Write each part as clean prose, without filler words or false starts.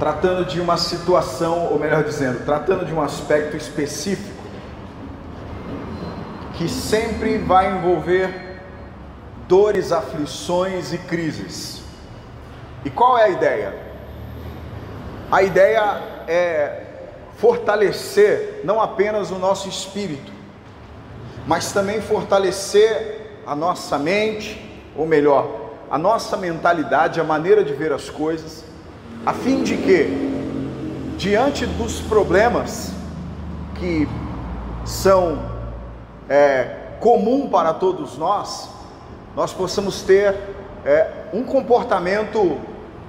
tratando de uma situação, ou melhor dizendo, tratando de um aspecto específico, que sempre vai envolver dores, aflições e crises. E qual é a ideia? A ideia é fortalecer não apenas o nosso espírito, mas também fortalecer a nossa mente, ou melhor, a nossa mentalidade, a maneira de ver as coisas, a fim de que, diante dos problemas que são comum para todos nós possamos ter um comportamento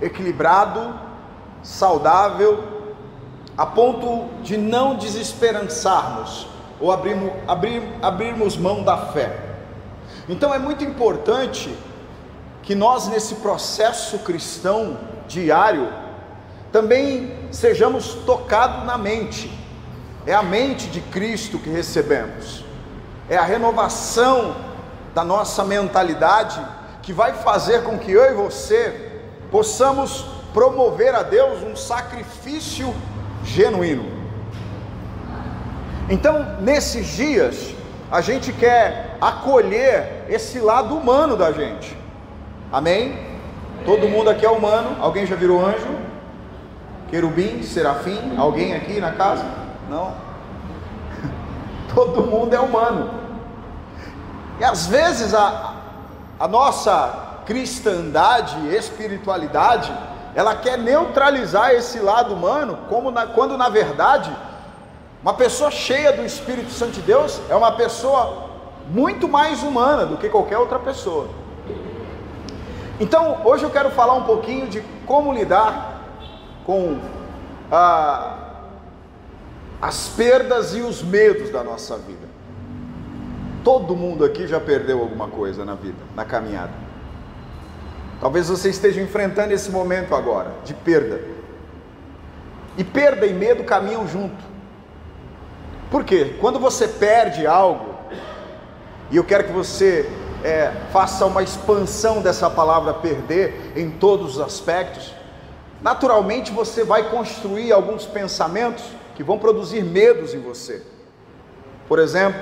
equilibrado, saudável, a ponto de não desesperançarmos ou abrirmos mão da fé. Então é muito importante que nós, nesse processo cristão diário, também sejamos tocados na mente. É a mente de Cristo que recebemos, é a renovação da nossa mentalidade que vai fazer com que eu e você possamos promover a Deus um sacrifício genuíno. Então, nesses dias, a gente quer acolher esse lado humano da gente. Amém? Todo mundo aqui é humano. Alguém já virou anjo? Querubim, serafim? Alguém aqui na casa? Não? Todo mundo é humano. E às vezes a nossa cristandade, espiritualidade, ela quer neutralizar esse lado humano, quando na verdade uma pessoa cheia do Espírito Santo de Deus é uma pessoa muito mais humana do que qualquer outra pessoa. Então hoje eu quero falar um pouquinho de como lidar com as perdas e os medos da nossa vida. Todo mundo aqui já perdeu alguma coisa na vida, na caminhada. Talvez você esteja enfrentando esse momento agora, de perda. E perda e medo caminham junto. Por quê? Quando você perde algo, e eu quero que você faça uma expansão dessa palavra perder em todos os aspectos, naturalmente você vai construir alguns pensamentos que vão produzir medos em você. Por exemplo,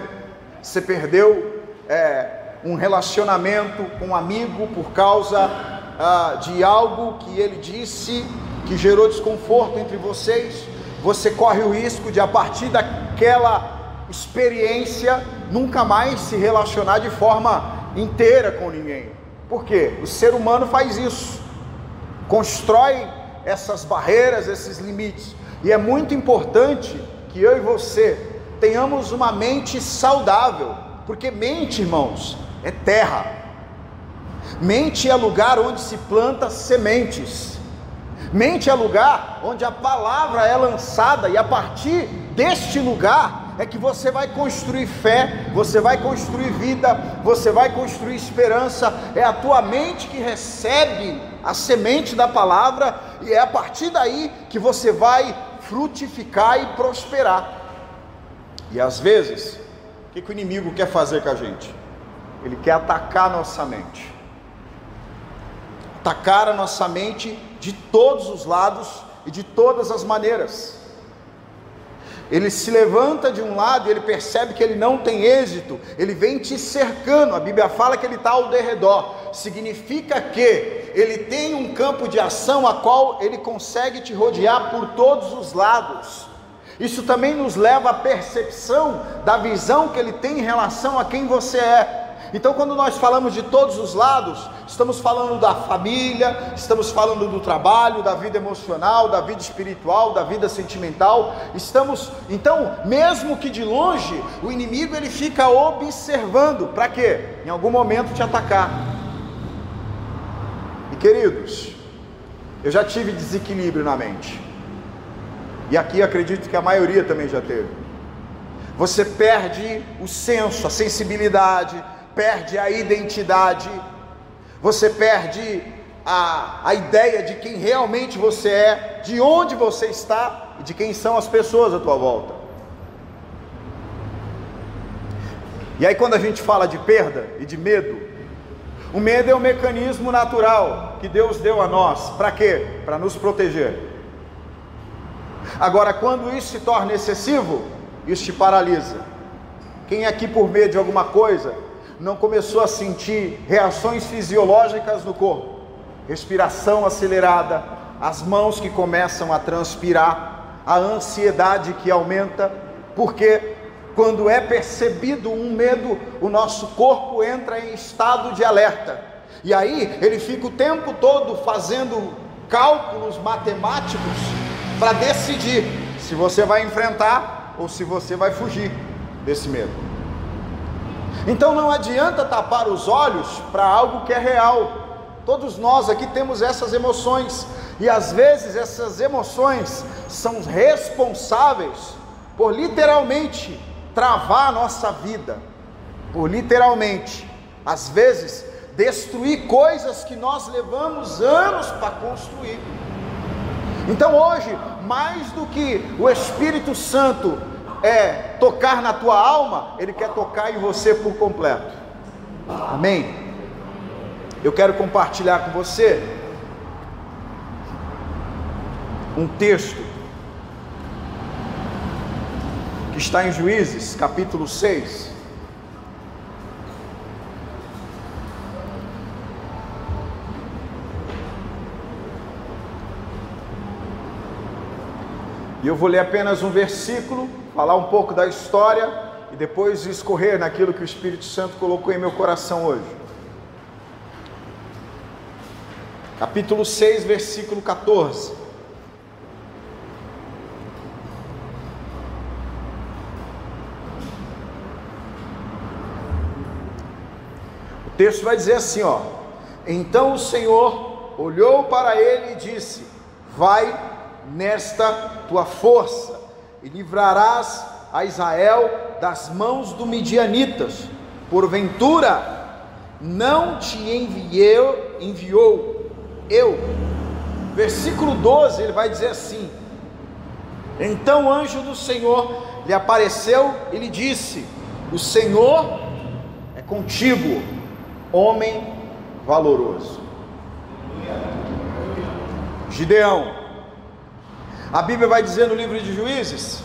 você perdeu um relacionamento com um amigo por causa de algo que ele disse que gerou desconforto entre vocês. Você corre o risco de, a partir daquela experiência, nunca mais se relacionar de forma inteira com ninguém. Por quê? O ser humano faz isso, constrói essas barreiras, esses limites. E é muito importante que eu e você tenhamos uma mente saudável, porque mente, irmãos, é terra. Mente é lugar onde se planta sementes. Mente é lugar onde a palavra é lançada, e a partir deste lugar é que você vai construir fé, você vai construir vida, você vai construir esperança. É a tua mente que recebe a semente da palavra, e é a partir daí que você vai frutificar e prosperar. E às vezes, o que o inimigo quer fazer com a gente? Ele quer atacar a nossa mente. Atacar a nossa mente de todos os lados e de todas as maneiras. Ele se levanta de um lado e ele percebe que ele não tem êxito, ele vem te cercando. A Bíblia fala que ele está ao derredor. Significa que ele tem um campo de ação a qual ele consegue te rodear por todos os lados. Isso também nos leva à percepção da visão que ele tem em relação a quem você é. Então, quando nós falamos de todos os lados, estamos falando da família, estamos falando do trabalho, da vida emocional, da vida espiritual, da vida sentimental. Então, mesmo que de longe, o inimigo ele fica observando. Para quê? Em algum momento te atacar. E queridos, eu já tive desequilíbrio na mente. E aqui acredito que a maioria também já teve. Você perde o senso, a sensibilidade, perde a identidade, você perde a ideia de quem realmente você é, de onde você está e de quem são as pessoas à tua volta. E aí, quando a gente fala de perda e de medo, o medo é um mecanismo natural que Deus deu a nós. Para quê? Para nos proteger. Agora, quando isso se torna excessivo, isso te paralisa. Quem aqui, por meio de alguma coisa, não começou a sentir reações fisiológicas no corpo? Respiração acelerada, as mãos que começam a transpirar, a ansiedade que aumenta, porque quando é percebido um medo, o nosso corpo entra em estado de alerta, e aí ele fica o tempo todo fazendo cálculos matemáticos para decidir se você vai enfrentar ou se você vai fugir desse medo. Então não adianta tapar os olhos para algo que é real. Todos nós aqui temos essas emoções, e às vezes essas emoções são responsáveis por literalmente travar a nossa vida, por literalmente, às vezes, destruir coisas que nós levamos anos para construir. Então hoje, mais do que o Espírito Santo tocar na tua alma, ele quer tocar em você por completo. Amém? Eu quero compartilhar com você um texto que está em Juízes, capítulo 6. E eu vou ler apenas um versículo, falar um pouco da história e depois escorrer naquilo que o Espírito Santo colocou em meu coração hoje. Capítulo 6, versículo 14. O texto vai dizer assim, ó: então o Senhor olhou para ele e disse: vai nesta tua força e livrarás a Israel das mãos dos midianitas. Porventura não te enviou eu. Versículo 12, ele vai dizer assim: então o anjo do Senhor lhe apareceu e lhe disse: o Senhor é contigo, homem valoroso. Gideão. A Bíblia vai dizer no livro de Juízes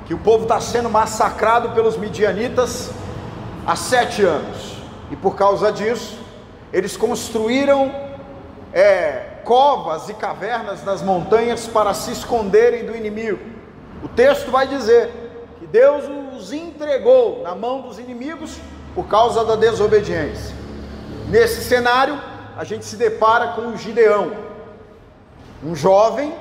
que o povo está sendo massacrado pelos midianitas há 7 anos, e por causa disso eles construíram covas e cavernas nas montanhas para se esconderem do inimigo. O texto vai dizer que Deus os entregou na mão dos inimigos por causa da desobediência. Nesse cenário a gente se depara com o Gideão, um jovem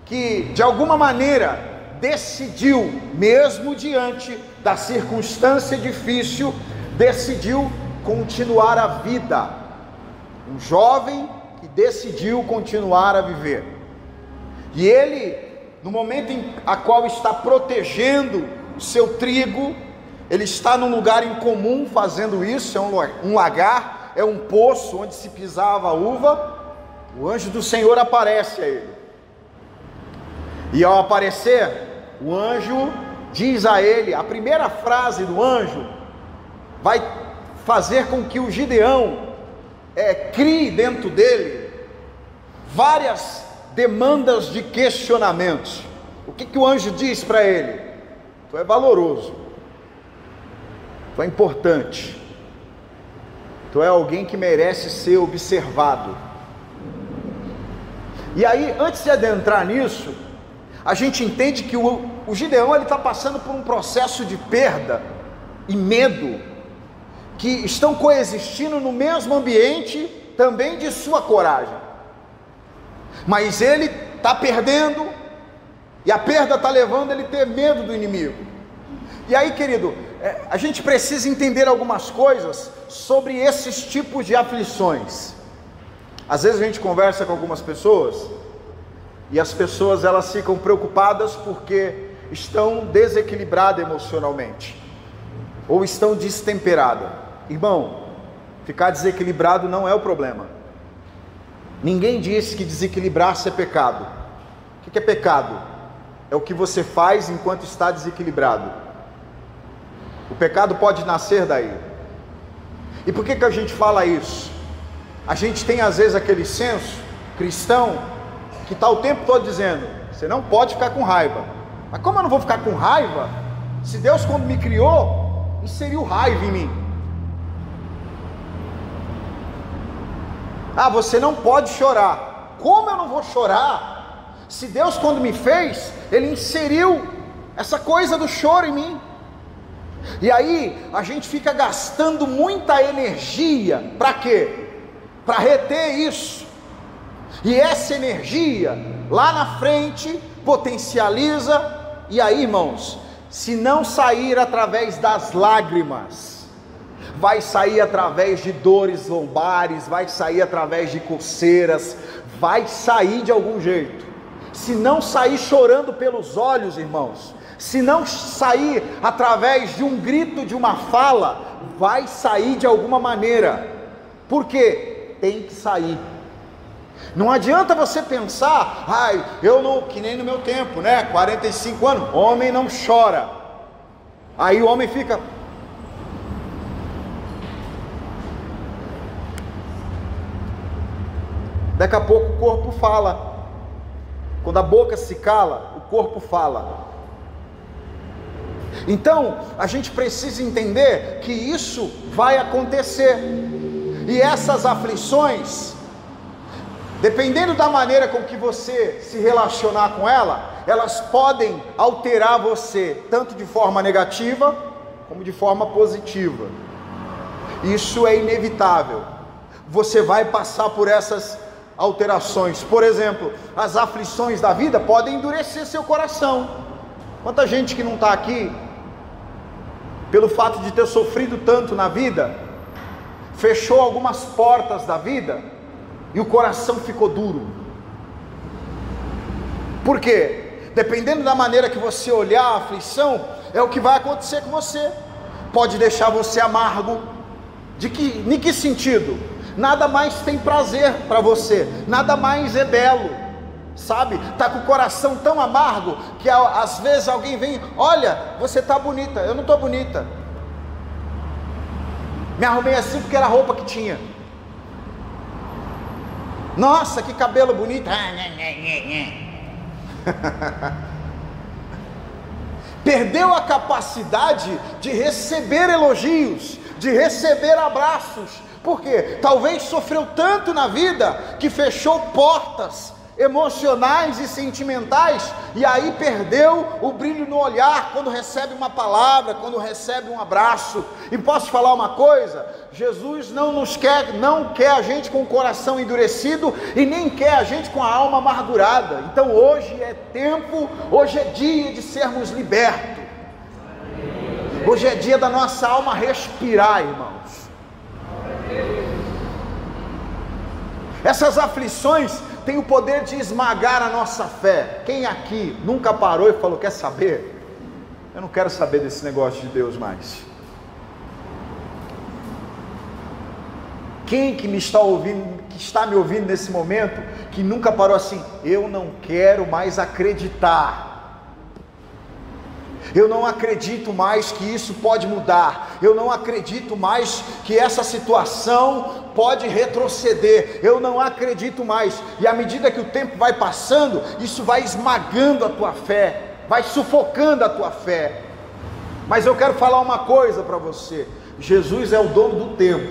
que de alguma maneira decidiu, mesmo diante da circunstância difícil, decidiu continuar a vida. Um jovem que decidiu continuar a viver. E ele, no momento em a qual está protegendo o seu trigo, ele está num lugar incomum fazendo isso, é um lagar, é um poço onde se pisava a uva. O anjo do Senhor aparece a ele. E ao aparecer, o anjo diz a ele, a primeira frase do anjo vai fazer com que o Gideão crie dentro dele várias demandas de questionamentos. O que o anjo diz para ele? Tu é valoroso, tu é importante, tu é alguém que merece ser observado. E aí, antes de adentrar nisso, a gente entende que o Gideão está passando por um processo de perda e medo, que estão coexistindo no mesmo ambiente também de sua coragem. Mas ele está perdendo, e a perda está levando ele a ter medo do inimigo. E aí, querido, a gente precisa entender algumas coisas sobre esses tipos de aflições. Às vezes a gente conversa com algumas pessoas, e as pessoas elas ficam preocupadas porque estão desequilibradas emocionalmente, ou estão destemperadas. Irmão, ficar desequilibrado não é o problema. Ninguém disse que desequilibrar-se é pecado. O que é pecado? É o que você faz enquanto está desequilibrado. O pecado pode nascer daí. E por que a gente fala isso? A gente tem às vezes aquele senso cristão que está o tempo todo dizendo: você não pode ficar com raiva. Mas como eu não vou ficar com raiva, se Deus, quando me criou, inseriu raiva em mim? Ah, você não pode chorar. Como eu não vou chorar, se Deus, quando me fez, Ele inseriu essa coisa do choro em mim? E aí, a gente fica gastando muita energia, para quê? Para reter isso. E essa energia, lá na frente, potencializa. E aí, irmãos, se não sair através das lágrimas, vai sair através de dores lombares, vai sair através de coceiras, vai sair de algum jeito. Se não sair chorando pelos olhos, irmãos, se não sair através de um grito, de uma fala, vai sair de alguma maneira. Por quê? Tem que sair. Não adianta você pensar: ai, eu não, que nem no meu tempo, né, 45 anos, homem não chora. Aí o homem fica... Daqui a pouco o corpo fala. Quando a boca se cala, o corpo fala. Então, a gente precisa entender que isso vai acontecer. E essas aflições, dependendo da maneira com que você se relacionar com ela, elas podem alterar você, tanto de forma negativa, como de forma positiva. Isso é inevitável. Você vai passar por essas alterações. Por exemplo, as aflições da vida podem endurecer seu coração. Quanta gente que não está aqui, pelo fato de ter sofrido tanto na vida, fechou algumas portas da vida e o coração ficou duro. Por quê? Dependendo da maneira que você olhar a aflição, é o que vai acontecer com você. Pode deixar você amargo. Em que sentido? Nada mais tem prazer para você, nada mais é belo, sabe? Tá com o coração tão amargo que às vezes alguém vem: olha, você tá bonita. Eu não tô bonita, me arrumei assim porque era a roupa que tinha. Nossa, que cabelo bonito. Perdeu a capacidade de receber elogios, de receber abraços. Por quê? Talvez sofreu tanto na vida que fechou portas emocionais e sentimentais, e aí perdeu o brilho no olhar quando recebe uma palavra, quando recebe um abraço. E posso falar uma coisa? Jesus não quer a gente com o coração endurecido, e nem quer a gente com a alma amargurada. Então hoje é tempo, hoje é dia de sermos libertos. Hoje é dia da nossa alma respirar, irmãos. Essas aflições têm o poder de esmagar a nossa fé. Quem aqui nunca parou e falou: quer saber? Eu não quero saber desse negócio de Deus mais. Quem que me está ouvindo, que está me ouvindo nesse momento, que nunca parou assim: eu não quero mais acreditar. Eu não acredito mais que isso pode mudar. Eu não acredito mais que essa situação pode retroceder. Eu não acredito mais. E à medida que o tempo vai passando, isso vai esmagando a tua fé, vai sufocando a tua fé. Mas eu quero falar uma coisa para você: Jesus é o dono do tempo.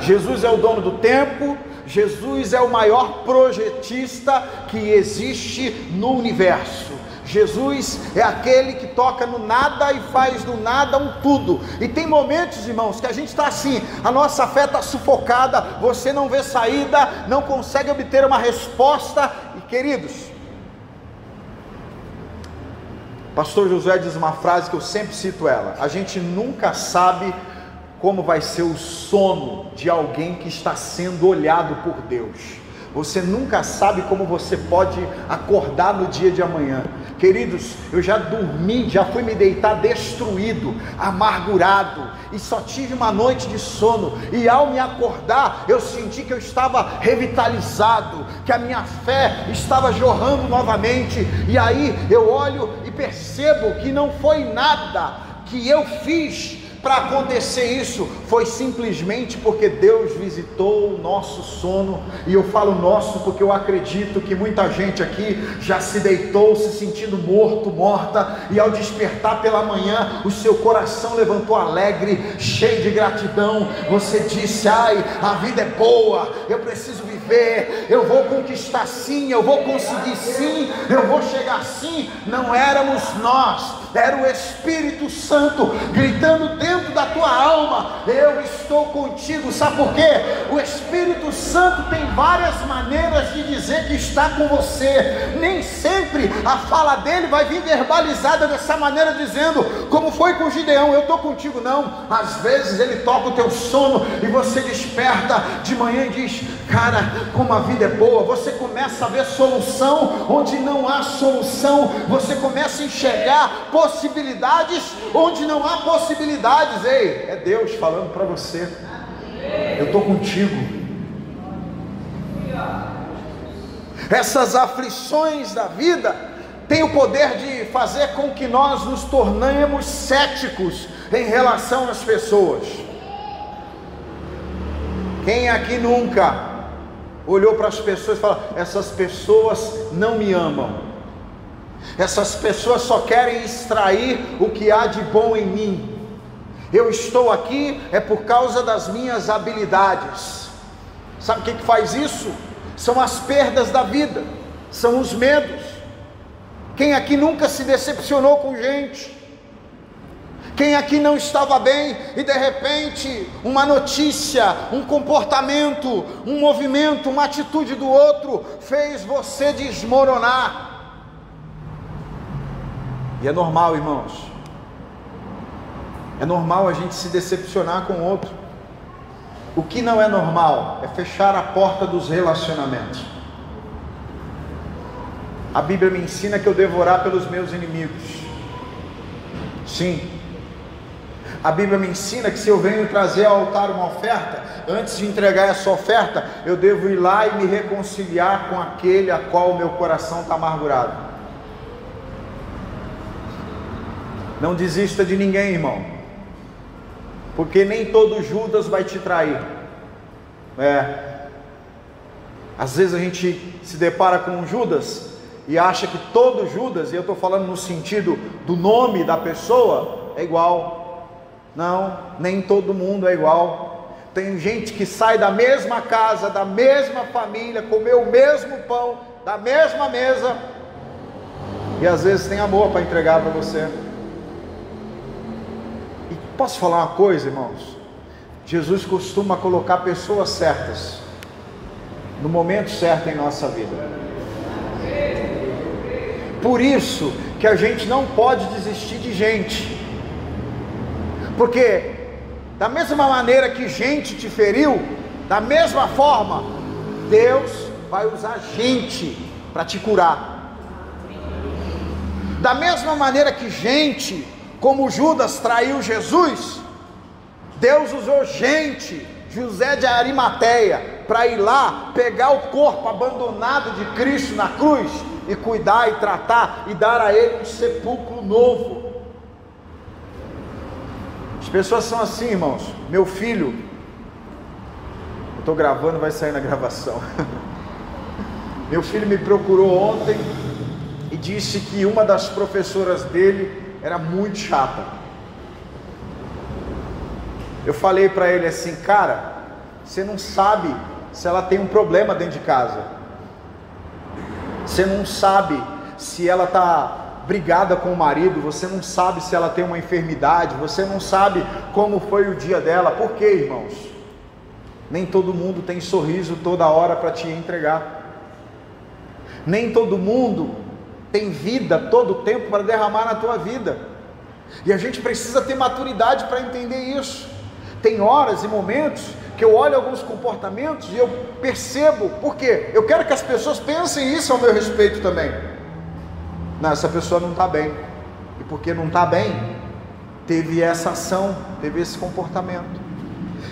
Jesus é o dono do tempo. Jesus é o maior projetista que existe no universo. Jesus é aquele que toca no nada e faz do nada um tudo. E tem momentos, irmãos, que a gente está assim, a nossa fé está sufocada, você não vê saída, não consegue obter uma resposta. E queridos, Pastor Josué diz uma frase que eu sempre cito ela: a gente nunca sabe como vai ser o sono de alguém que está sendo olhado por Deus. Você nunca sabe como você pode acordar no dia de amanhã. Queridos, eu já dormi, já fui me deitar destruído, amargurado, e só tive uma noite de sono, e ao me acordar, eu senti que eu estava revitalizado, que a minha fé estava jorrando novamente. E aí eu olho e percebo que não foi nada que eu fiz, para acontecer isso foi simplesmente porque Deus visitou o nosso sono. E eu falo nosso porque eu acredito que muita gente aqui já se deitou se sentindo morto, morta, e ao despertar pela manhã o seu coração levantou alegre, cheio de gratidão. Você disse: ai, a vida é boa, eu preciso viver, eu vou conquistar sim, eu vou conseguir sim, eu vou chegar sim. Não éramos nós, era o Espírito Santo gritando dentro da tua alma: eu estou contigo. Sabe por quê? O Espírito Santo tem várias maneiras de dizer que está com você. Nem sempre a fala dele vai vir verbalizada dessa maneira, dizendo como foi com Gideão: eu estou contigo. Não, às vezes ele toca o teu sono e você desperta de manhã e diz: cara, como a vida é boa. Você começa a ver solução onde não há solução, você começa a enxergar possibilidades onde não há possibilidades. Ei, é Deus falando para você: eu estou contigo. Essas aflições da vida têm o poder de fazer com que nós nos tornemos céticos em relação às pessoas. Quem aqui nunca olhou para as pessoas e falou: essas pessoas não me amam, essas pessoas só querem extrair o que há de bom em mim, eu estou aqui é por causa das minhas habilidades. Sabe o que faz isso? São as perdas da vida, são os medos. Quem aqui nunca se decepcionou com gente? Quem aqui não estava bem e de repente uma notícia, um comportamento, um movimento, uma atitude do outro fez você desmoronar? E é normal, irmãos, é normal a gente se decepcionar com o outro. O que não é normal é fechar a porta dos relacionamentos. A Bíblia me ensina que eu devo orar pelos meus inimigos. Sim. A Bíblia me ensina que se eu venho trazer ao altar uma oferta, antes de entregar essa oferta, eu devo ir lá e me reconciliar com aquele a qual o meu coração está amargurado. Não desista de ninguém, irmão, porque nem todo Judas vai te trair. Às vezes a gente se depara com um Judas e acha que todo Judas, e eu estou falando no sentido do nome da pessoa, é igual. Não, nem todo mundo é igual. Tem gente que sai da mesma casa, da mesma família, comeu o mesmo pão, da mesma mesa, e às vezes tem amor para entregar para você. E posso falar uma coisa, irmãos? Jesus costuma colocar pessoas certas no momento certo em nossa vida. Por isso que a gente não pode desistir de gente, porque da mesma maneira que gente te feriu, da mesma forma Deus vai usar gente para te curar. Da mesma maneira que gente, como Judas traiu Jesus, Deus usou gente, José de Arimateia, para ir lá pegar o corpo abandonado de Cristo na cruz e cuidar e tratar e dar a ele um sepulcro novo. As pessoas são assim, irmãos. Meu filho, eu estou gravando, vai sair na gravação. Meu filho me procurou ontem e disse que uma das professoras dele era muito chata. Eu falei para ele assim: cara, você não sabe se ela tem um problema dentro de casa, você não sabe se ela está brigada com o marido, você não sabe se ela tem uma enfermidade, você não sabe como foi o dia dela. Por quê, irmãos? Nem todo mundo tem sorriso toda hora para te entregar, nem todo mundo tem vida todo o tempo para derramar na tua vida, e a gente precisa ter maturidade para entender isso. Tem horas e momentos que eu olho alguns comportamentos e eu percebo, por quê? Eu quero que as pessoas pensem isso ao meu respeito também. Não, essa pessoa não está bem, e porque não está bem, teve essa ação, teve esse comportamento.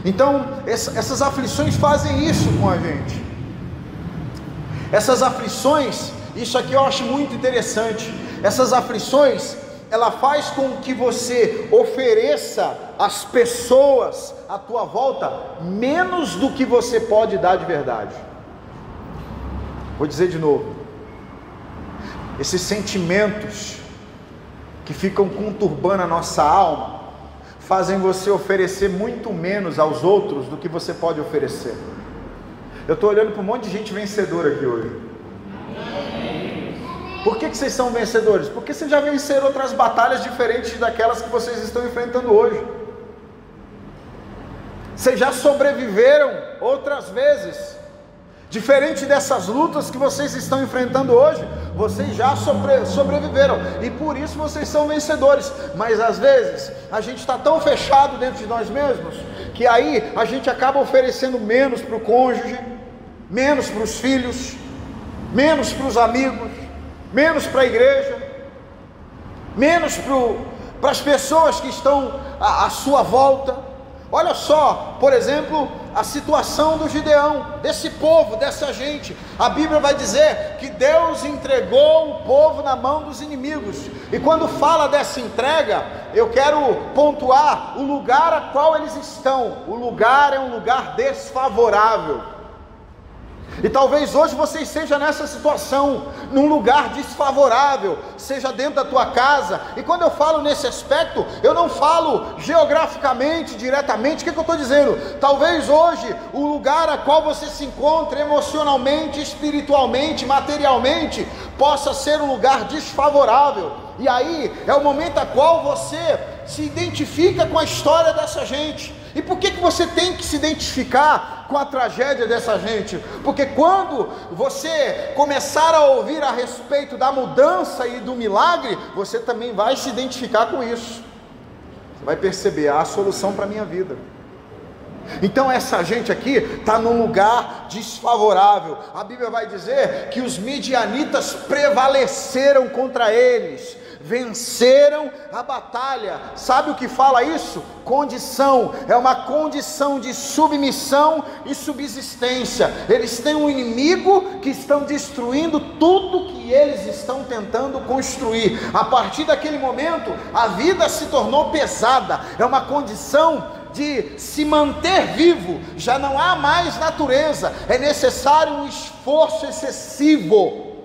Então, essas aflições fazem isso com a gente. Essas aflições, isso aqui eu acho muito interessante, essas aflições, ela faz com que você ofereça às pessoas à tua volta menos do que você pode dar de verdade. Vou dizer de novo: esses sentimentos que ficam conturbando a nossa alma fazem você oferecer muito menos aos outros do que você pode oferecer. Eu estou olhando para um monte de gente vencedora aqui hoje. Por que vocês são vencedores? Porque vocês já venceram outras batalhas diferentes daquelas que vocês estão enfrentando hoje. Vocês já sobreviveram outras vezes. Diferente dessas lutas que vocês estão enfrentando hoje, vocês já sobreviveram, e por isso vocês são vencedores. Mas às vezes, a gente está tão fechado dentro de nós mesmos, que aí a gente acaba oferecendo menos para o cônjuge, menos para os filhos, menos para os amigos, menos para a igreja, menos para as pessoas que estão à sua volta. Olha só, por exemplo, a situação do Gideão, desse povo, dessa gente. A Bíblia vai dizer que Deus entregou o povo na mão dos inimigos. E quando fala dessa entrega, eu quero pontuar o lugar a qual eles estão. O lugar é um lugar desfavorável. E talvez hoje você esteja nessa situação, num lugar desfavorável, seja dentro da tua casa. E quando eu falo nesse aspecto, eu não falo geograficamente, diretamente. O que eu estou dizendo? Talvez hoje o lugar a qual você se encontra emocionalmente, espiritualmente, materialmente, possa ser um lugar desfavorável. E aí é o momento a qual você se identifica com a história dessa gente. E por que você tem que se identificar com a tragédia dessa gente? Porque quando você começar a ouvir a respeito da mudança e do milagre, você também vai se identificar com isso. Você vai perceber: há a solução para a minha vida. Então essa gente aqui está num lugar desfavorável. A Bíblia vai dizer que os midianitas prevaleceram contra eles, venceram a batalha. Sabe o que fala isso? Condição, é uma condição de submissão e subsistência. Eles têm um inimigo que estão destruindo tudo que eles estão tentando construir. A partir daquele momento, a vida se tornou pesada. É uma condição de se manter vivo. Já não há mais natureza, é necessário um esforço excessivo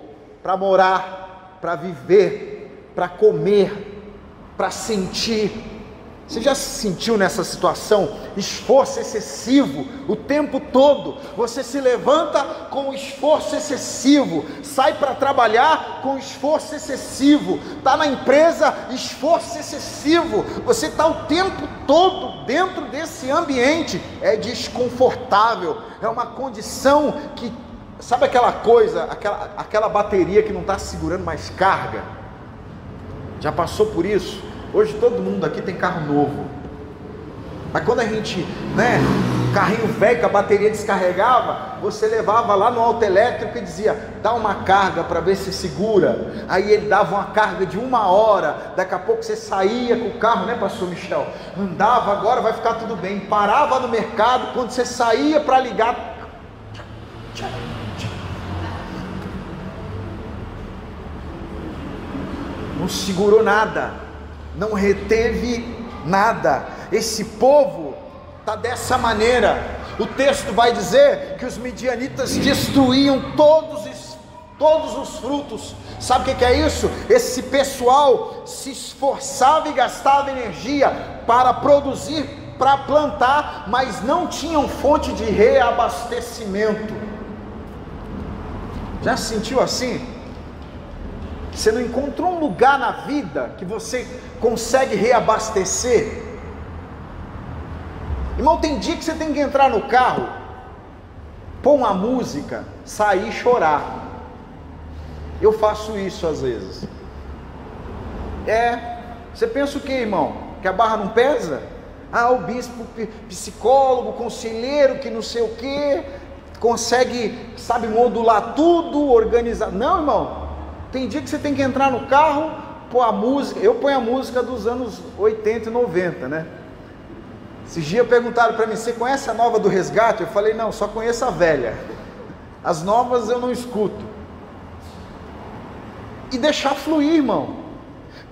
para morar, para viver, para comer, para sentir. Você já se sentiu nessa situação? Esforço excessivo o tempo todo. Você se levanta com esforço excessivo, sai para trabalhar com esforço excessivo, está na empresa, esforço excessivo. Você está o tempo todo dentro desse ambiente. É desconfortável, é uma condição que, sabe aquela coisa, aquela bateria que não está segurando mais carga? Já passou por isso? Hoje todo mundo aqui tem carro novo, mas quando a gente, carrinho velho que a bateria descarregava, você levava lá no autoelétrico e dizia: dá uma carga para ver se segura. Aí ele dava uma carga de 1 hora, daqui a pouco você saía com o carro, pastor Michel? Andava, agora vai ficar tudo bem. Parava no mercado, quando você saía para ligar, não segurou nada, não reteve nada. Esse povo está dessa maneira. O texto vai dizer que os midianitas destruíam todos os frutos. Sabe o que é isso? Esse pessoal se esforçava e gastava energia para produzir, para plantar, mas não tinham fonte de reabastecimento. Já se sentiu assim? Você não encontrou um lugar na vida que você consegue reabastecer? Irmão, tem dia que você tem que entrar no carro, pôr uma música, sair e chorar. Eu faço isso às vezes. Você pensa o que, irmão? Que a barra não pesa? O bispo, psicólogo, conselheiro, que não sei o que, consegue, sabe, modular tudo, organizar. Não, irmão. Tem dia que você tem que entrar no carro, pôr a música. Eu ponho a música dos anos 80 e 90, Esses dias perguntaram para mim: você conhece a nova do Resgate? Eu falei: não, só conheço a velha. As novas eu não escuto. E deixar fluir, irmão.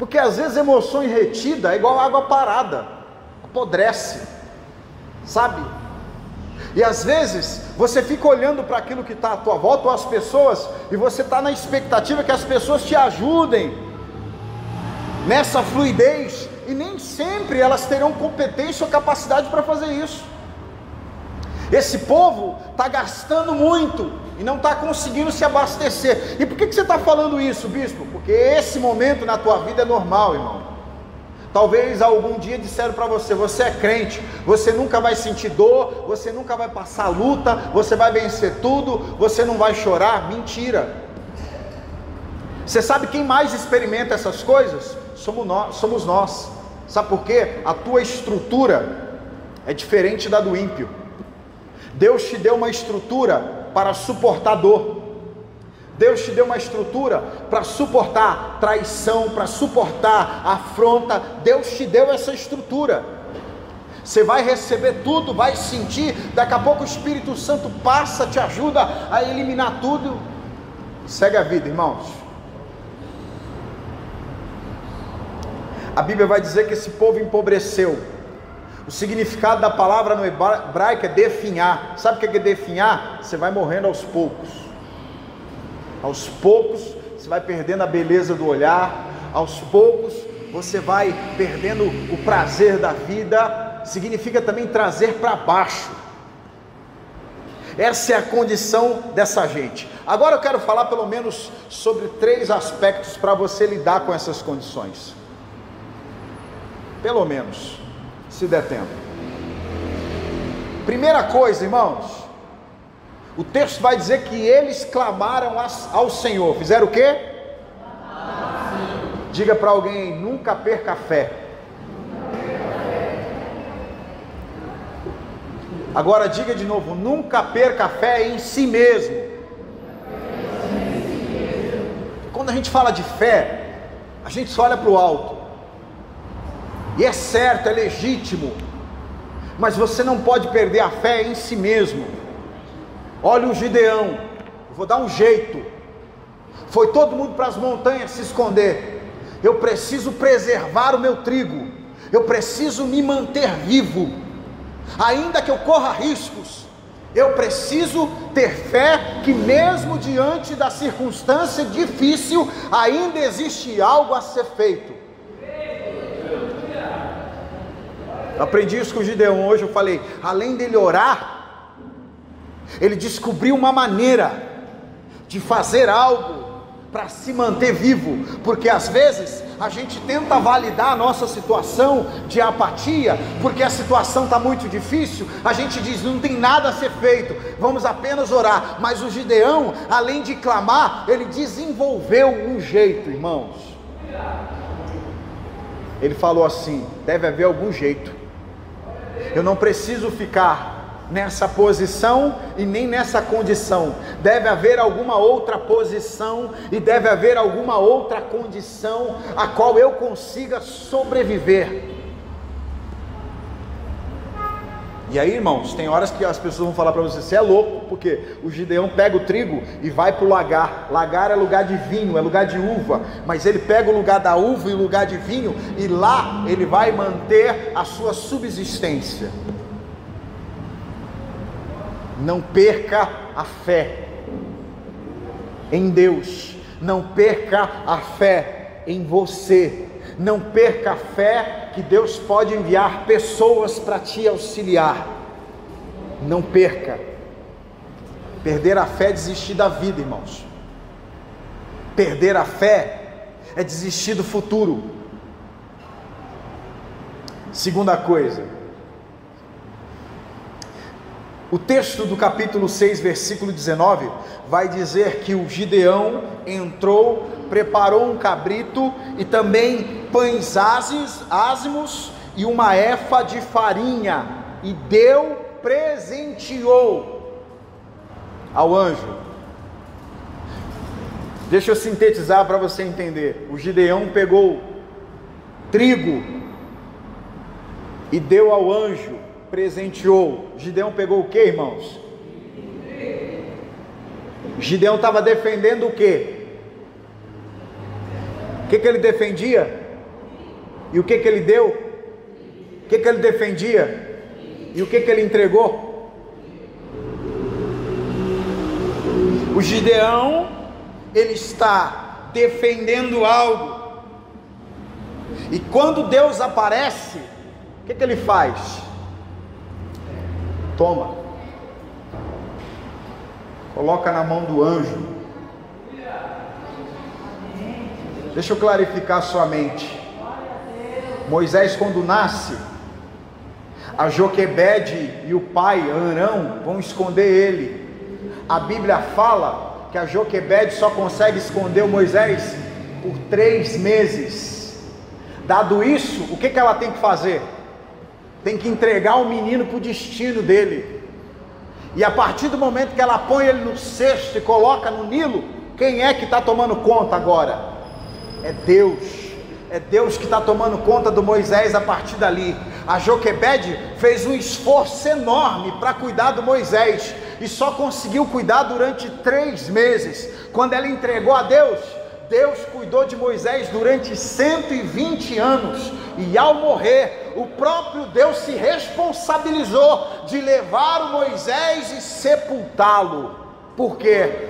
Porque às vezes emoções retidas é igual água parada, apodrece, sabe? E às vezes você fica olhando para aquilo que está à tua volta, ou as pessoas, e você está na expectativa que as pessoas te ajudem nessa fluidez, e nem sempre elas terão competência ou capacidade para fazer isso. Esse povo está gastando muito e não está conseguindo se abastecer. E por que você está falando isso, bispo? Porque esse momento na tua vida é normal, irmão. Talvez algum dia disseram para você: você é crente, você nunca vai sentir dor, você nunca vai passar luta, você vai vencer tudo, você não vai chorar. Mentira. Você sabe quem mais experimenta essas coisas? Somos nós. Sabe por quê? A tua estrutura é diferente da do ímpio. Deus te deu uma estrutura para suportar dor. Deus te deu uma estrutura para suportar traição, para suportar afronta. Deus te deu essa estrutura. Você vai receber tudo, vai sentir. Daqui a pouco o Espírito Santo passa, te ajuda a eliminar tudo. Segue a vida, irmãos. A Bíblia vai dizer que esse povo empobreceu. O significado da palavra no hebraico é definhar. Sabe o que é definhar? Você vai morrendo aos poucos. Aos poucos você vai perdendo a beleza do olhar. Aos poucos você vai perdendo o prazer da vida. Significa também trazer para baixo. Essa é a condição dessa gente. Agora eu quero falar pelo menos sobre 3 aspectos para você lidar com essas condições. Pelo menos, se der tempo. Primeira coisa, irmãos, o texto vai dizer que eles clamaram ao Senhor. Fizeram o quê? Diga para alguém: nunca perca a fé. Agora diga de novo: nunca perca a fé em si mesmo. Quando a gente fala de fé, a gente só olha para o alto. E é certo, é legítimo, mas você não pode perder a fé em si mesmo. Olha o Gideão, eu vou dar um jeito. Foi todo mundo para as montanhas se esconder. Eu preciso preservar o meu trigo, eu preciso me manter vivo, ainda que eu corra riscos. Eu preciso ter fé que mesmo diante da circunstância difícil, ainda existe algo a ser feito. Eu aprendi isso com o Gideão hoje. Eu falei, além dele orar, ele descobriu uma maneira de fazer algo para se manter vivo, porque às vezes a gente tenta validar a nossa situação de apatia, porque a situação está muito difícil, a gente diz, não tem nada a ser feito, vamos apenas orar. Mas o Gideão, além de clamar, ele desenvolveu um jeito, irmãos. Ele falou assim: deve haver algum jeito, eu não preciso ficar nessa posição e nem nessa condição. Deve haver alguma outra posição e deve haver alguma outra condição a qual eu consiga sobreviver. E aí, irmãos, tem horas que as pessoas vão falar para você: você é louco, porque o Gideão pega o trigo e vai para o lagar. Lagar é lugar de vinho, é lugar de uva, mas ele pega o lugar da uva e o lugar de vinho, e lá ele vai manter a sua subsistência. Não perca a fé em Deus, não perca a fé em você, não perca a fé que Deus pode enviar pessoas para te auxiliar. Não perca. Perder a fé é desistir da vida, irmãos. Perder a fé é desistir do futuro. Segunda coisa, o texto do capítulo 6, versículo 19, vai dizer que o Gideão entrou, preparou um cabrito e também pães ázimos e uma efa de farinha, e presenteou ao anjo. Deixa eu sintetizar para você entender. O Gideão pegou trigo e deu ao anjo, presenteou. Gideão pegou o que, irmãos? Gideão estava defendendo o que? O que ele defendia? E o que ele deu? O que ele defendia? E o que ele entregou? O Gideão, ele está defendendo algo. E quando Deus aparece, o que ele faz? Toma. Coloca na mão do anjo. Deixa eu clarificar a sua mente. Moisés, quando nasce, a Joquebede e o pai, Arão, vão esconder ele. A Bíblia fala que a Joquebede só consegue esconder o Moisés por 3 meses. Dado isso, o que ela tem que fazer? Tem que entregar o menino para o destino dele. E a partir do momento que ela põe ele no cesto e coloca no Nilo, quem é que está tomando conta agora? É Deus. É Deus que está tomando conta do Moisés a partir dali. A Joquebede fez um esforço enorme para cuidar do Moisés, e só conseguiu cuidar durante 3 meses. Quando ela entregou a Deus, Deus cuidou de Moisés durante 120 anos, e ao morrer, o próprio Deus se responsabilizou de levar o Moisés e sepultá-lo. Por quê?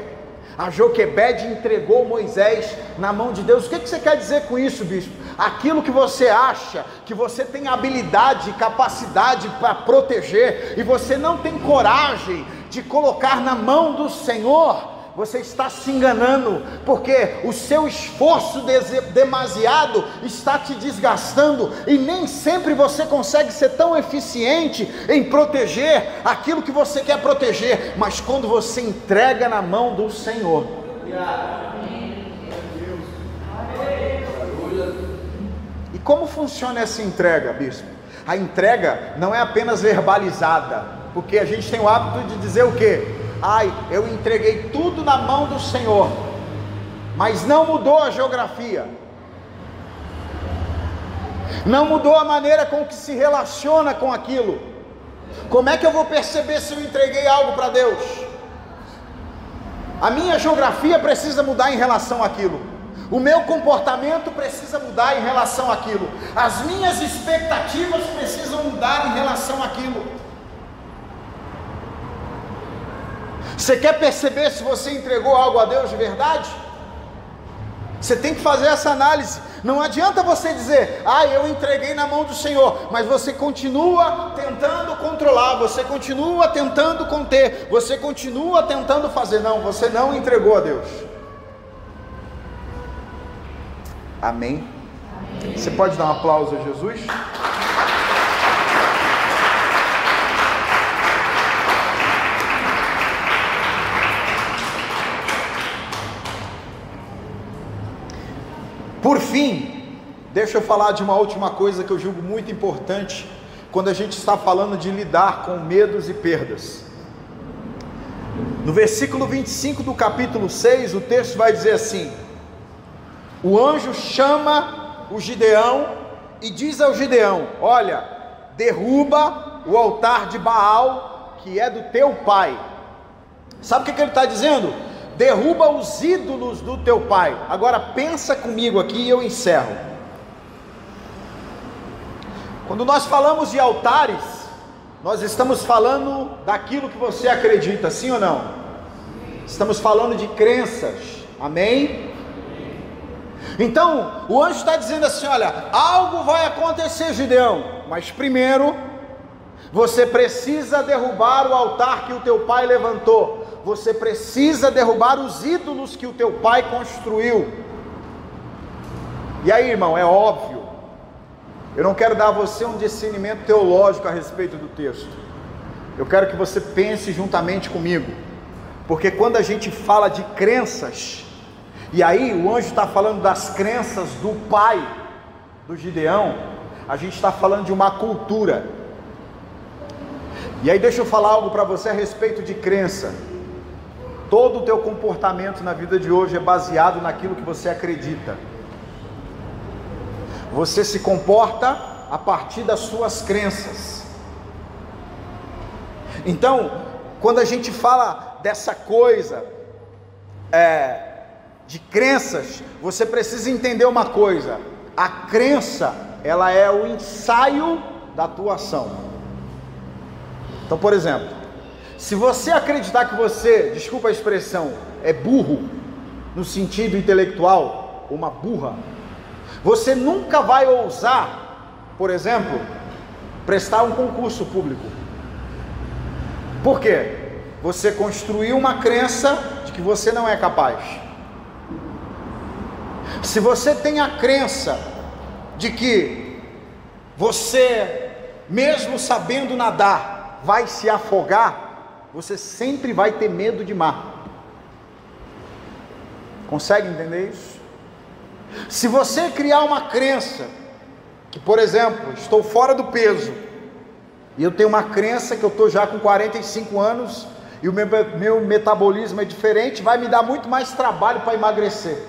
A Joquebede entregou Moisés na mão de Deus. O que você quer dizer com isso, bispo? Aquilo que você acha que você tem habilidade e capacidade para proteger, e você não tem coragem de colocar na mão do Senhor, você está se enganando, porque o seu esforço demasiado está te desgastando, e nem sempre você consegue ser tão eficiente em proteger aquilo que você quer proteger. Mas quando você entrega na mão do Senhor, e como funciona essa entrega, bispo? A entrega não é apenas verbalizada, porque a gente tem o hábito de dizer o quê? Ai, eu entreguei tudo na mão do Senhor, mas não mudou a geografia, não mudou a maneira com que se relaciona com aquilo. Como é que eu vou perceber se eu entreguei algo para Deus? A minha geografia precisa mudar em relação àquilo, o meu comportamento precisa mudar em relação àquilo, as minhas expectativas precisam mudar em relação àquilo. Você quer perceber se você entregou algo a Deus de verdade? Você tem que fazer essa análise. Não adianta você dizer, eu entreguei na mão do Senhor, mas você continua tentando controlar, você continua tentando conter, você continua tentando fazer. Não, você não entregou a Deus. Amém? Amém. Você pode dar um aplauso a Jesus? Por fim, deixa eu falar de uma última coisa que eu julgo muito importante quando a gente está falando de lidar com medos e perdas. No versículo 25 do capítulo 6, o texto vai dizer assim: o anjo chama o Gideão e diz ao Gideão: olha, derruba o altar de Baal, que é do teu pai. Sabe o que ele está dizendo? Derruba os ídolos do teu pai. Agora pensa comigo aqui e eu encerro. Quando nós falamos de altares, nós estamos falando daquilo que você acredita, sim ou não? Estamos falando de crenças, amém? Então, o anjo está dizendo assim: olha, algo vai acontecer, Gideão, mas primeiro, você precisa derrubar o altar que o teu pai levantou. Você precisa derrubar os ídolos que o teu pai construiu. E aí, irmão, é óbvio, eu não quero dar a você um discernimento teológico a respeito do texto. Eu quero que você pense juntamente comigo, porque quando a gente fala de crenças, e aí o anjo está falando das crenças do pai do Gideão, a gente está falando de uma cultura. E aí deixa eu falar algo para você a respeito de crença. Todo o teu comportamento na vida de hoje é baseado naquilo que você acredita. Você se comporta a partir das suas crenças. Então, quando a gente fala dessa coisa de crenças, você precisa entender uma coisa: a crença ela é o ensaio da tua ação. Então, por exemplo, se você acreditar que você, desculpa a expressão, é burro, no sentido intelectual, uma burra, você nunca vai ousar, por exemplo, prestar um concurso público. Por quê? Você construiu uma crença de que você não é capaz. Se você tem a crença de que você, mesmo sabendo nadar, vai se afogar, você sempre vai ter medo de mar. Consegue entender isso? Se você criar uma crença que, por exemplo, estou fora do peso, e eu tenho uma crença que eu estou já com 45 anos e o meu metabolismo é diferente, vai me dar muito mais trabalho para emagrecer.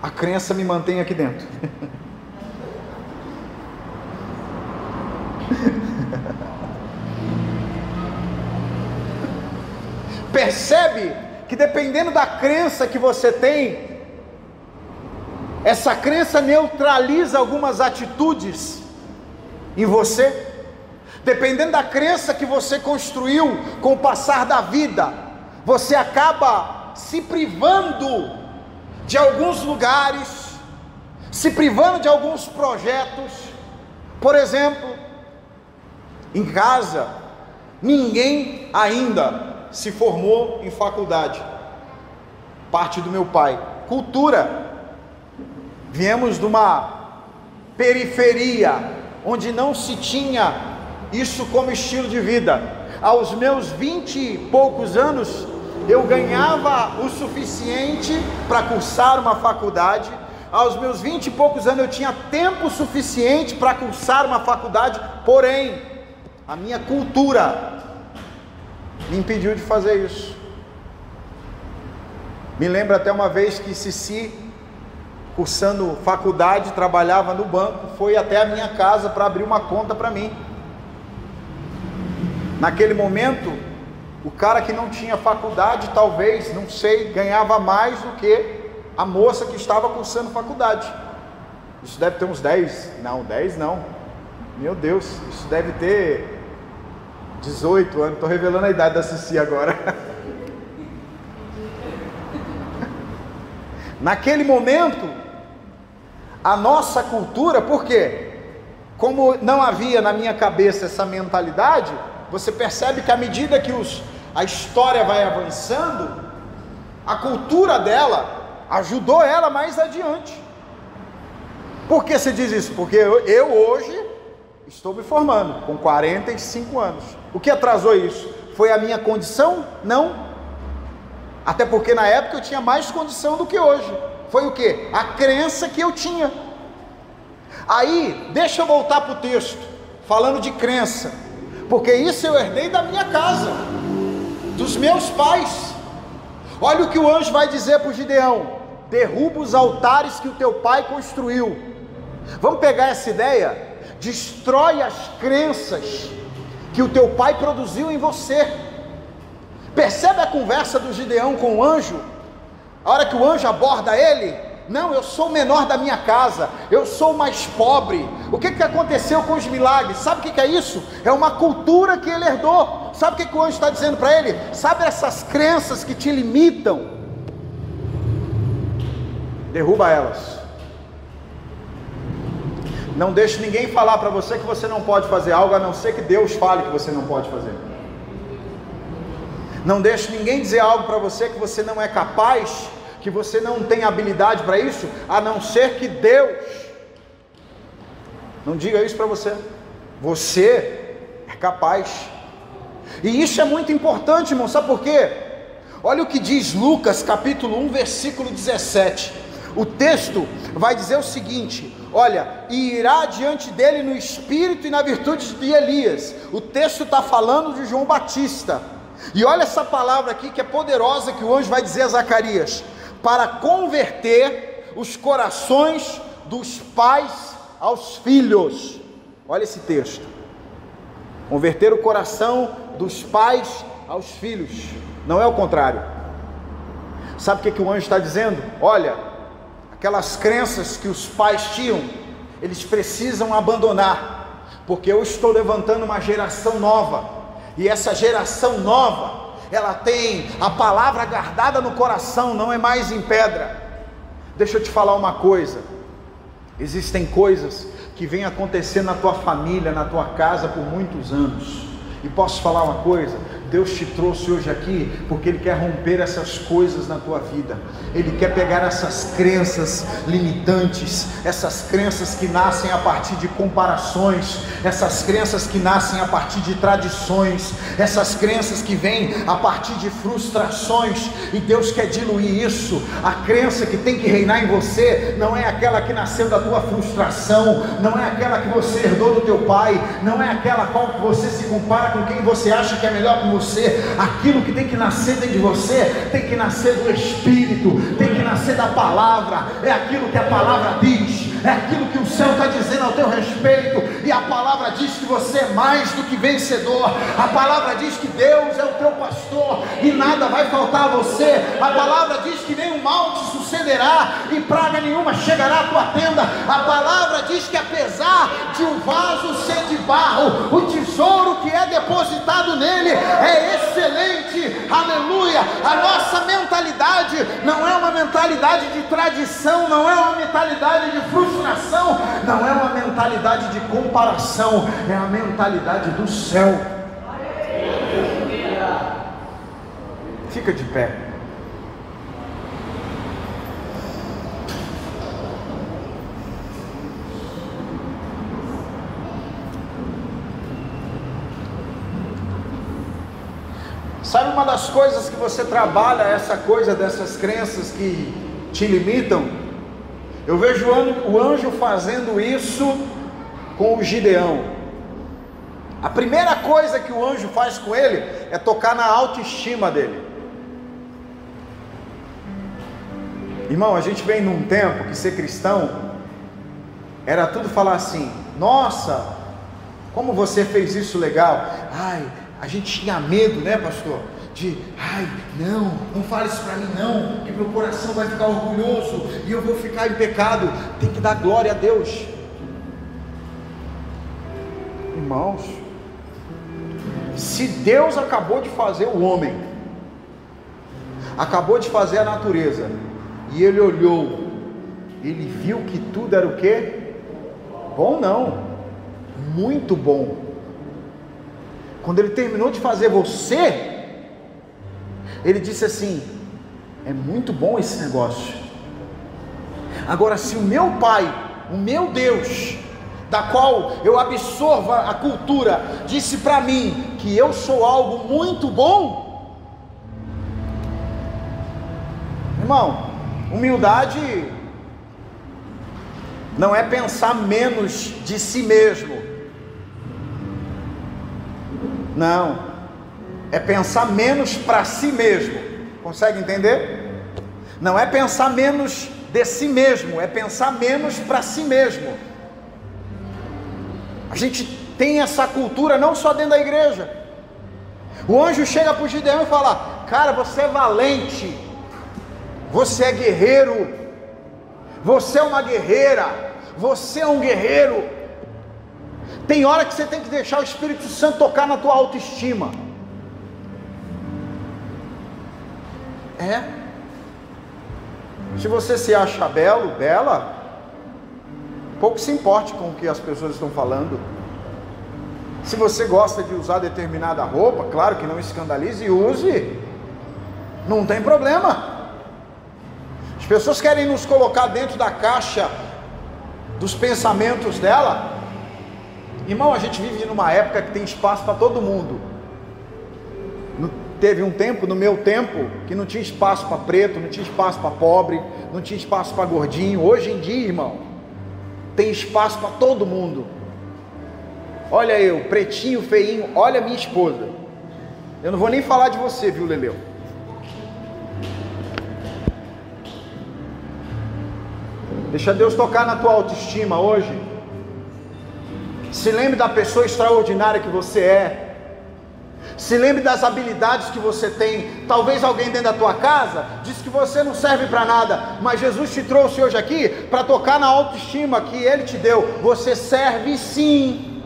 A crença me mantém aqui dentro. Percebe que dependendo da crença que você tem, essa crença neutraliza algumas atitudes em você. Dependendo da crença que você construiu com o passar da vida, você acaba se privando de alguns lugares, se privando de alguns projetos. Por exemplo, em casa, ninguém ainda se formou em faculdade, parte do meu pai. Cultura, viemos de uma periferia, onde não se tinha isso como estilo de vida. Aos meus 20 e poucos anos, eu ganhava o suficiente para cursar uma faculdade. Aos meus 20 e poucos anos, eu tinha tempo suficiente para cursar uma faculdade, porém, a minha cultura me impediu de fazer isso. Me lembro até uma vez que Cici, cursando faculdade, trabalhava no banco, foi até a minha casa para abrir uma conta para mim. Naquele momento, o cara que não tinha faculdade, talvez, não sei, ganhava mais do que a moça que estava cursando faculdade. Isso deve ter uns 10 não, meu Deus, isso deve ter 18 anos, estou revelando a idade da Cici agora. Naquele momento, a nossa cultura, por quê? Como não havia na minha cabeça essa mentalidade, você percebe que à medida que a história vai avançando, a cultura dela ajudou ela mais adiante. Por que você diz isso? Porque eu hoje estou me formando com 45 anos. O que atrasou isso? Foi a minha condição? Não. Até porque na época eu tinha mais condição do que hoje. Foi o que? A crença que eu tinha. Aí, deixa eu voltar para o texto, falando de crença, porque isso eu herdei da minha casa, dos meus pais. Olha o que o anjo vai dizer para o Gideão: derruba os altares que o teu pai construiu. Vamos pegar essa ideia? Destrói as crenças que o teu pai produziu em você. Percebe a conversa do Gideão com o anjo? A hora que o anjo aborda ele: não, eu sou o menor da minha casa, eu sou o mais pobre. O que aconteceu com os milagres? Sabe o que é isso? É uma cultura que ele herdou. Sabe o que o anjo está dizendo para ele? Sabe essas crenças que te limitam? Derruba elas. Não deixe ninguém falar para você que você não pode fazer algo, a não ser que Deus fale que você não pode fazer. Não deixe ninguém dizer algo para você que você não é capaz, que você não tem habilidade para isso, a não ser que Deus não diga isso para você. Você é capaz. E isso é muito importante, irmão. Sabe por quê? Olha o que diz Lucas capítulo 1 versículo 17. O texto vai dizer o seguinte: olha, e irá diante dele no espírito e na virtude de Elias. O texto está falando de João Batista. E olha essa palavra aqui que é poderosa, que o anjo vai dizer a Zacarias: para converter os corações dos pais aos filhos. Olha esse texto: converter o coração dos pais aos filhos, não é o contrário. Sabe o que o anjo está dizendo? Olha, aquelas crenças que os pais tinham, eles precisam abandonar, porque eu estou levantando uma geração nova, e essa geração nova, ela tem a palavra guardada no coração, não é mais em pedra. Deixa eu te falar uma coisa, existem coisas que vêm acontecendo na tua família, na tua casa por muitos anos, e posso falar uma coisa, Deus te trouxe hoje aqui, porque Ele quer romper essas coisas na tua vida, Ele quer pegar essas crenças limitantes, essas crenças que nascem a partir de comparações, essas crenças que nascem a partir de tradições, essas crenças que vêm a partir de frustrações, e Deus quer diluir isso. A crença que tem que reinar em você, não é aquela que nasceu da tua frustração, não é aquela que você herdou do teu pai, não é aquela qual você se compara com quem você acha que é melhor que você. Aquilo que tem que nascer dentro de você, tem que nascer do Espírito, tem que nascer da palavra, é aquilo que a palavra diz, é aquilo que o céu está dizendo ao teu respeito, e a palavra diz que você é mais do que vencedor, a palavra diz que Deus é o teu pastor, e nada vai faltar a você, a palavra diz que nenhum mal te sucederá, e praga nenhuma chegará à tua tenda, a palavra diz que apesar de o vaso ser de barro, o tesouro que é depositado nele é excelente, aleluia. A nossa mentalidade não é uma mentalidade de tradição, não é uma mentalidade de frustração, não é uma mentalidade de comparação, é a mentalidade do céu. Fica de pé. Sabe uma das coisas que você trabalha, essa coisa dessas crenças que te limitam? Eu vejo o anjo fazendo isso com o Gideão. A primeira coisa que o anjo faz com ele é tocar na autoestima dele. Irmão, a gente vem num tempo que ser cristão era tudo falar assim: nossa, como você fez isso legal. Ai, a gente tinha medo, né, pastor? Não fale isso para mim não, que meu coração vai ficar orgulhoso e eu vou ficar em pecado. Tem que dar glória a Deus. Irmãos, se Deus acabou de fazer o homem, acabou de fazer a natureza, e Ele olhou, Ele viu que tudo era o quê? Bom não, muito bom. Quando Ele terminou de fazer você, Ele disse assim: é muito bom esse negócio. Agora, se o meu Pai, o meu Deus, da qual eu absorvo a cultura, disse para mim que eu sou algo muito bom, irmão, humildade não é pensar menos de si mesmo, não, é pensar menos para si mesmo. Consegue entender? Não é pensar menos de si mesmo, é pensar menos para si mesmo. A gente tem essa cultura não só dentro da igreja. O anjo chega para o Gideão e fala: cara, você é valente, você é guerreiro, você é uma guerreira, você é um guerreiro. Tem hora que você tem que deixar o Espírito Santo tocar na tua autoestima. Se você se acha belo, bela, pouco se importe com o que as pessoas estão falando. Se você gosta de usar determinada roupa, claro que não escandalize, use, não tem problema. As pessoas querem nos colocar dentro da caixa dos pensamentos dela. Irmão, a gente vive numa época que tem espaço para todo mundo. Teve um tempo, no meu tempo, que não tinha espaço para preto, não tinha espaço para pobre, não tinha espaço para gordinho. Hoje em dia, irmão, tem espaço para todo mundo. Olha eu, pretinho, feinho, olha a minha esposa. Eu não vou nem falar de você, viu, Leleu? Deixa Deus tocar na tua autoestima hoje. Se lembre da pessoa extraordinária que você é. Se lembre das habilidades que você tem. Talvez alguém dentro da tua casa disse que você não serve para nada, mas Jesus te trouxe hoje aqui para tocar na autoestima que Ele te deu. Você serve sim.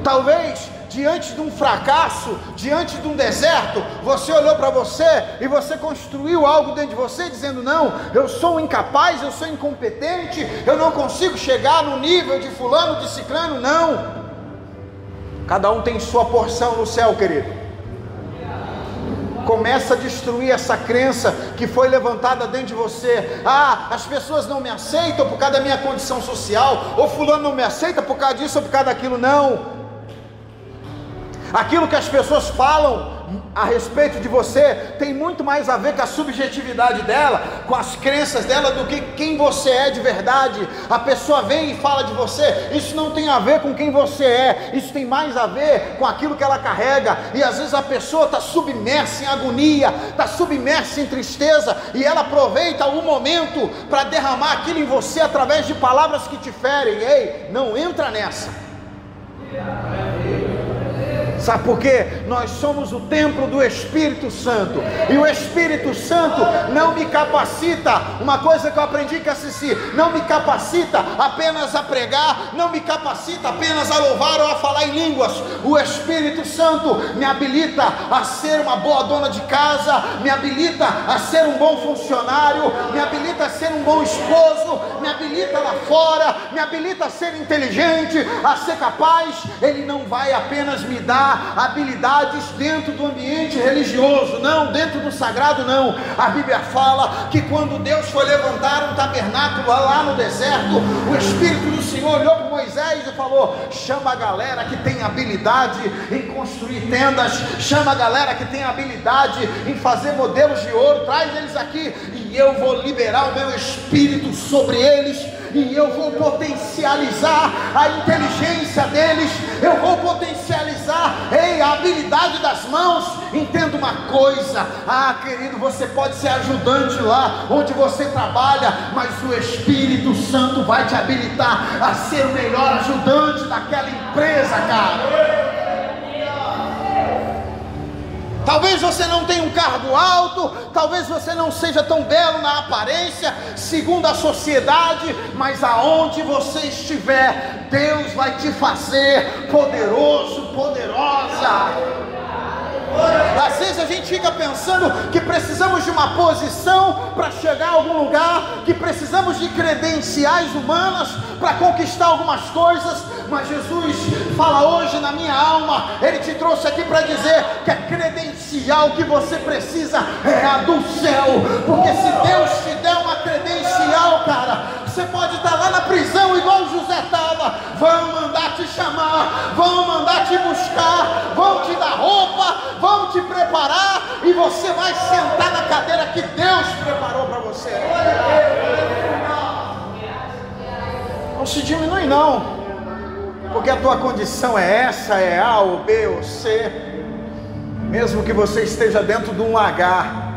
Talvez diante de um fracasso, diante de um deserto, você olhou para você e você construiu algo dentro de você dizendo: não, eu sou incapaz, eu sou incompetente, eu não consigo chegar no nível de fulano, de ciclano. Não. Cada um tem sua porção no céu, querido. Começa a destruir essa crença que foi levantada dentro de você. Ah, as pessoas não me aceitam por causa da minha condição social, ou fulano não me aceita por causa disso ou por causa daquilo. Não. Aquilo que as pessoas falam a respeito de você tem muito mais a ver com a subjetividade dela, com as crenças dela, do que quem você é de verdade. A pessoa vem e fala de você, isso não tem a ver com quem você é, isso tem mais a ver com aquilo que ela carrega. E às vezes a pessoa está submersa em agonia, está submersa em tristeza, e ela aproveita o momento para derramar aquilo em você através de palavras que te ferem. Ei, não entra nessa. Sabe por quê? Nós somos o templo do Espírito Santo, e o Espírito Santo não me capacita. Uma coisa que eu aprendi com a Cici: não me capacita apenas a pregar, não me capacita apenas a louvar ou a falar em línguas. O Espírito Santo me habilita a ser uma boa dona de casa, me habilita a ser um bom funcionário, me habilita a ser um bom esposo, me habilita lá fora, me habilita a ser inteligente, a ser capaz. Ele não vai apenas me dar habilidades dentro do ambiente religioso, não, dentro do sagrado não. A Bíblia fala que quando Deus foi levantar um tabernáculo lá no deserto, o Espírito do Senhor olhou para Moisés e falou: chama a galera que tem habilidade em construir tendas, chama a galera que tem habilidade em fazer modelos de ouro, traz eles aqui, e eu vou liberar o meu Espírito sobre eles, e eu vou potencializar a inteligência deles, eu vou potencializar a habilidade das mãos. Entenda uma coisa, querido, você pode ser ajudante lá onde você trabalha, mas o Espírito Santo vai te habilitar a ser o melhor ajudante daquela empresa, cara. Talvez você não tenha um cargo alto, talvez você não seja tão belo na aparência, segundo a sociedade, mas aonde você estiver, Deus vai te fazer poderoso, poderosa. Às vezes a gente fica pensando que precisamos de uma posição para chegar a algum lugar, que precisamos de credenciais humanas para conquistar algumas coisas, mas Jesus fala hoje na minha alma, Ele te trouxe aqui para dizer que a credencial que você precisa é a do céu, porque se Deus te der uma credencial, cara, você pode estar lá na prisão igual José estava, vão mandar te chamar, vão mandar te buscar, vão te dar roupa, vão te preparar, e você vai sentar na cadeira que Deus preparou para você. Não se diminui não, porque a tua condição é essa, é A ou B ou C. Mesmo que você esteja dentro de um lagar,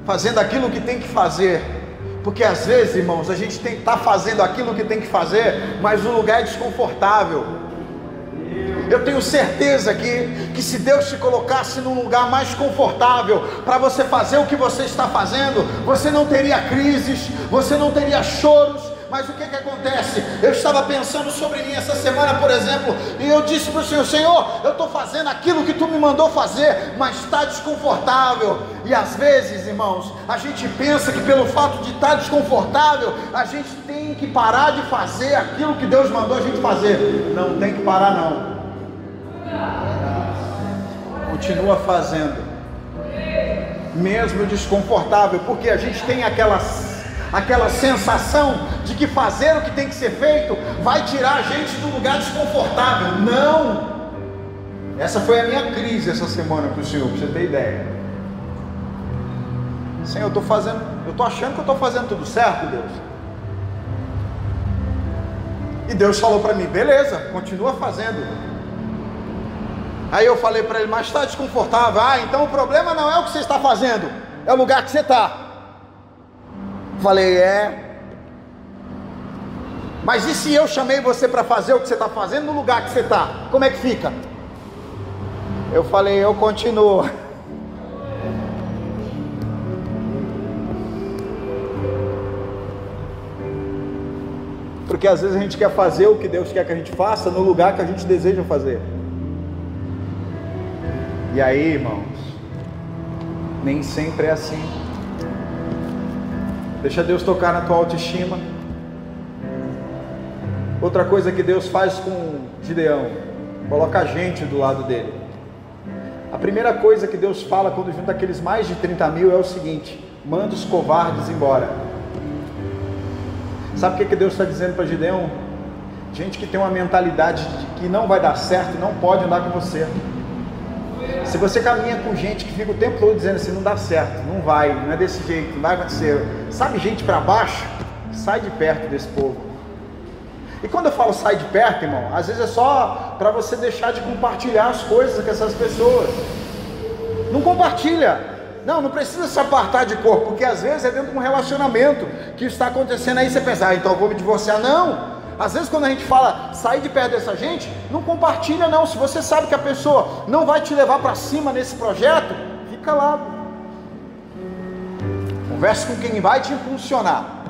fazendo aquilo que tem que fazer, porque às vezes, irmãos, a gente tem que estar fazendo aquilo que tem que fazer, mas o lugar é desconfortável. Eu tenho certeza que se Deus te colocasse num lugar mais confortável para você fazer o que você está fazendo, você não teria crises, você não teria choros. Mas o que acontece? Eu estava pensando sobre mim essa semana, por exemplo, e eu disse para o Senhor: Senhor, eu estou fazendo aquilo que Tu me mandou fazer, mas está desconfortável. E às vezes, irmãos, a gente pensa que pelo fato de estar desconfortável, a gente tem que parar de fazer aquilo que Deus mandou a gente fazer. Não tem que parar não. Continua fazendo, mesmo desconfortável, porque a gente tem aquela sensação de que fazer o que tem que ser feito vai tirar a gente do lugar desconfortável. Não! Essa foi a minha crise essa semana para o Senhor, para você ter ideia. Senhor, eu estou achando que eu estou fazendo tudo certo, Deus. E Deus falou para mim: beleza, continua fazendo. Aí eu falei para ele: mas está desconfortável. Então o problema não é o que você está fazendo, é o lugar que você está. Falei: mas e se eu chamei você para fazer o que você está fazendo no lugar que você está? Como é que fica? Eu falei, eu continuo. Porque às vezes a gente quer fazer o que Deus quer que a gente faça no lugar que a gente deseja fazer. E aí, irmãos, nem sempre é assim. Deixa Deus tocar na tua autoestima. Outra coisa que Deus faz com Gideão, coloca a gente do lado dele. A primeira coisa que Deus fala quando junta aqueles mais de 30 mil é o seguinte: manda os covardes embora. Sabe o que Deus está dizendo para Gideão? Gente que tem uma mentalidade de que não vai dar certo, não pode andar com você. Se você caminha com gente que fica o tempo todo dizendo assim, não dá certo, não vai, não é desse jeito, não vai acontecer, sabe, gente para baixo, sai de perto desse povo. E quando eu falo sai de perto, irmão, às vezes é só para você deixar de compartilhar as coisas com essas pessoas. Não compartilha. Não precisa se apartar de corpo, porque às vezes é dentro de um relacionamento que está acontecendo aí, você pensa, então eu vou me divorciar. Não, às vezes quando a gente fala sair de perto dessa gente, não compartilha não. Se você sabe que a pessoa não vai te levar para cima nesse projeto, fica lá, converse com quem vai te impulsionar.